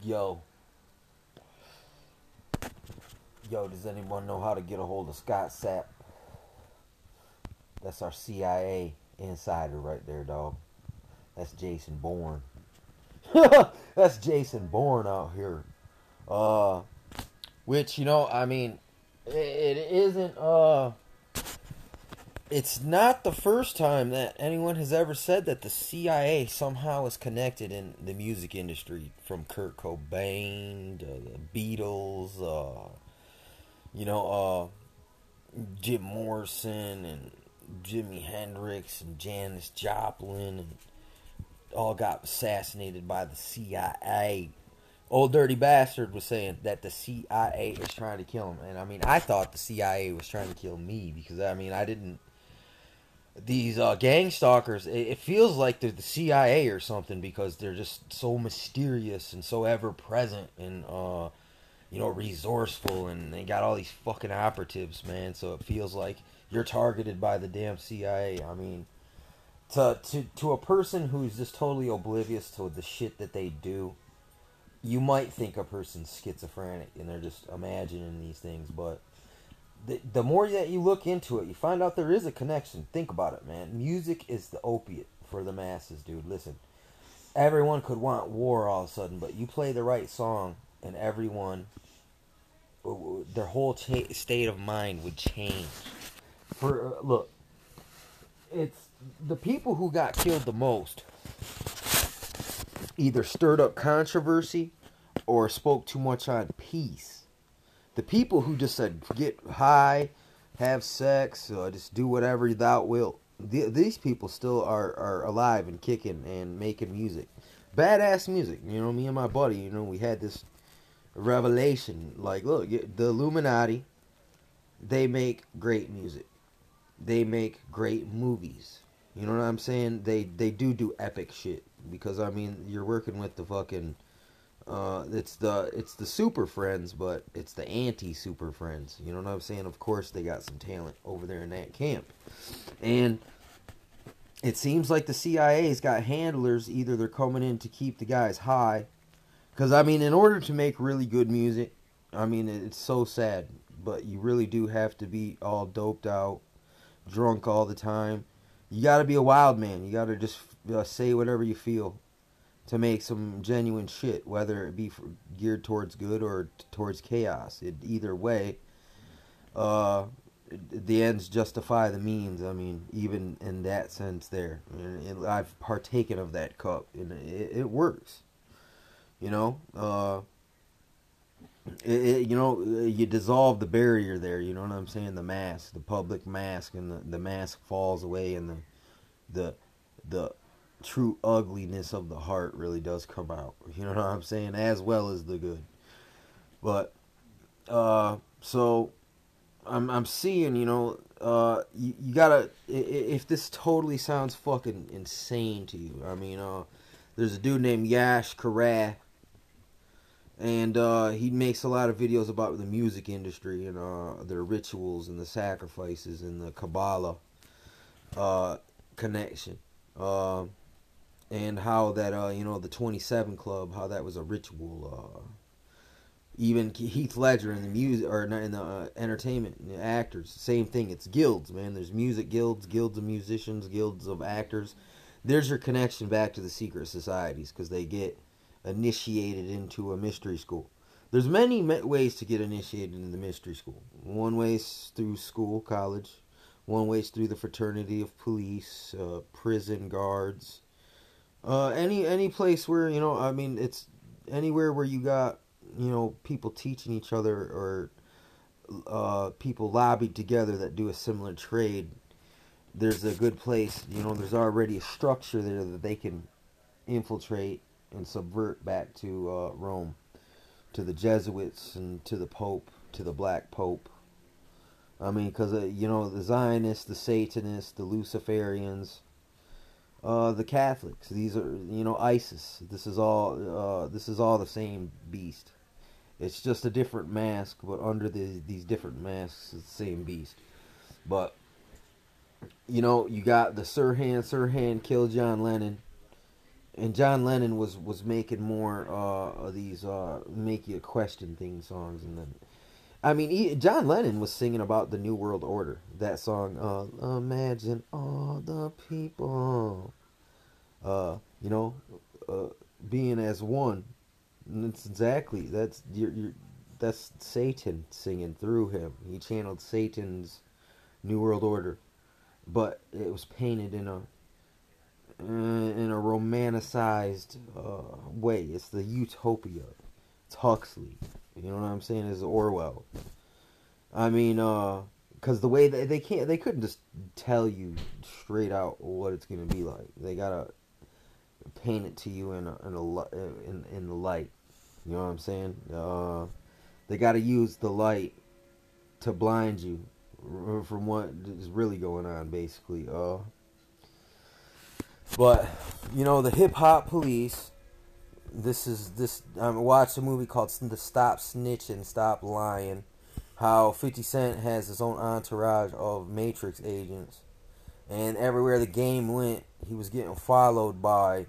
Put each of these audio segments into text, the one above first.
Yo, does anyone know how to get a hold of Scott Sapp? That's our CIA insider right there, dog. That's Jason Bourne. That's Jason Bourne out here. Uh, which I mean, it isn't. It's not the first time that anyone has ever said that the CIA somehow is connected in the music industry, from Kurt Cobain to the Beatles. You know, Jim Morrison and Jimi Hendrix and Janis Joplin and all got assassinated by the CIA. Old Dirty Bastard was saying that the CIA is trying to kill him. And I mean, I thought the CIA was trying to kill me because I mean, I didn't. These gang stalkers, it feels like they're the CIA or something because they're just so mysterious and so ever present and resourceful, and they got all these fucking operatives, man. So it feels like you're targeted by the damn CIA. I mean, to a person who's just totally oblivious to the shit that they do, you might think a person's schizophrenic and they're just imagining these things, but the more that you look into it, you find out there is a connection. Think about it, man. Music is the opiate for the masses, dude. Listen, everyone could want war all of a sudden, but you play the right song, and everyone, their whole state of mind would change. For look, it's the people who got killed the most either stirred up controversy or spoke too much on peace. The people who just said get high, have sex, just do whatever thou wilt. These people still are alive and kicking and making music, badass music. Me and my buddy, we had this revelation. Like, look, the Illuminati, they make great music. They make great movies. You know what I'm saying? They do epic shit because I mean you're working with the fucking. It's the super friends, but it's the anti super friends. You know what I'm saying? Of course, they got some talent over there in that camp, and it seems like the CIA's got handlers. Either they're coming in to keep the guys high, because I mean, in order to make really good music, I mean, it's so sad, but you really do have to be all doped out, drunk all the time. You got to be a wild man. You got to just say whatever you feel to make some genuine shit, whether it be geared towards good or towards chaos. Either way, the ends justify the means. I mean, even in that sense there. And I've partaken of that cup, and it works. You dissolve the barrier there, you know what I'm saying? The mask, the public mask, and the mask falls away, and the true ugliness of the heart really does come out. You know what I'm saying? As well as the good. But so I'm seeing, you gotta, if this totally sounds fucking insane to you, I mean, there's a dude named Yash Karah, and he makes a lot of videos about the music industry and their rituals and the sacrifices and the Kabbalah connection. And how that the 27 Club, how that was a ritual. Even Heath Ledger in the music, or not in the entertainment, the actors, same thing. It's guilds, man. There's music guilds, guilds of musicians, guilds of actors. There's your connection back to the secret societies, because they get initiated into a mystery school. There's many ways to get initiated into the mystery school. One way is through school, college. One way is through the fraternity of police, prison guards. Any place where, I mean, it's anywhere where you got, people teaching each other, or people lobbied together that do a similar trade. There's a good place, there's already a structure there that they can infiltrate and subvert back to Rome, to the Jesuits and to the Pope, to the Black Pope. I mean, because, the Zionists, the Satanists, the Luciferians, the Catholics, these are, ISIS. This is all the same beast. It's just a different mask, but under these different masks, it's the same beast. But you got the Sirhan killed John Lennon. And John Lennon was making more of these make you question things songs, and then I mean John Lennon was singing about the New World Order. That song, imagine all the people, you know, uh, being as one. And it's exactly that's Satan singing through him. He channeled Satan's New World Order, but it was painted in a romanticized way. It's the utopia. It's Huxley. You know what I'm saying? It's Orwell. I mean, because the way they couldn't just tell you straight out what it's gonna be like. They gotta paint it to you in the light. You know what I'm saying? They gotta use the light to blind you from what is really going on, basically. But you know, the hip hop police. This. I watched a movie called "The Stop Snitching, Stop Lying." How 50 Cent has his own entourage of Matrix agents, and everywhere the game went, he was getting followed by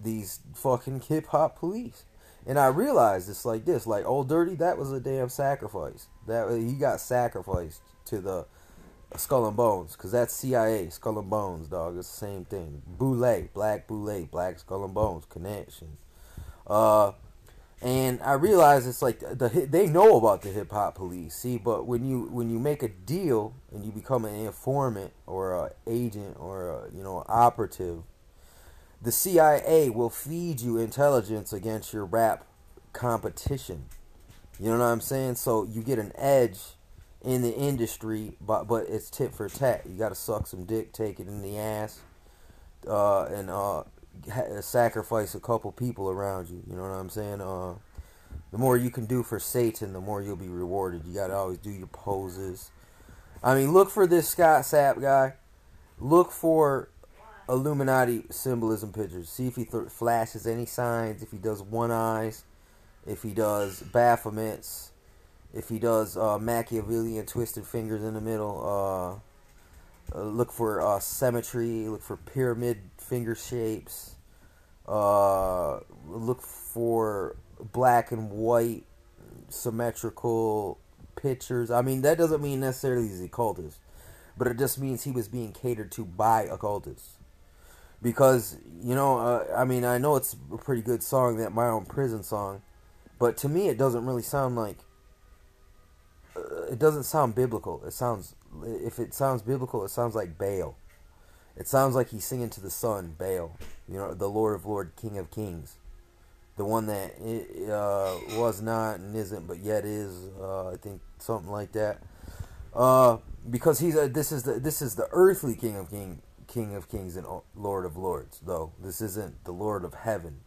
these fucking hip hop police. And I realized it's like this, like Old Dirty, that was a damn sacrifice. That he got sacrificed to the Skull and Bones, because that's CIA, Skull and Bones, dog. It's the same thing. Boule, Black Skull and Bones connection. Uh, and I realize it's like they know about the hip hop police. See, but when you make a deal and you become an informant or a agent or operative, the CIA will feed you intelligence against your rap competition. You know what I'm saying? So you get an edge in the industry, but it's tit for tat. You got to suck some dick, take it in the ass, and sacrifice a couple people around you. You know what I'm saying? The more you can do for Satan, the more you'll be rewarded. You got to always do your poses. I mean, look for this Scott Sapp guy. Look for Illuminati symbolism pictures. See if he flashes any signs. If he does one eyes. If he does Baphomets. If he does Machiavellian twisted fingers in the middle. Look for symmetry. Look for pyramid finger shapes. Look for black and white symmetrical pictures. I mean, that doesn't mean necessarily he's a occultist, but it just means he was being catered to by occultists. Because, I mean, I know it's a pretty good song, that My Own Prison song, but to me it doesn't really sound like, it doesn't sound biblical. If it sounds biblical, it sounds like Baal. It sounds like he's singing to the sun, Baal, the Lord of Lords, King of Kings, the one that was not and isn't, but yet is. I think something like that. Because this is the earthly King of Kings and Lord of Lords, though. This isn't the Lord of Heaven.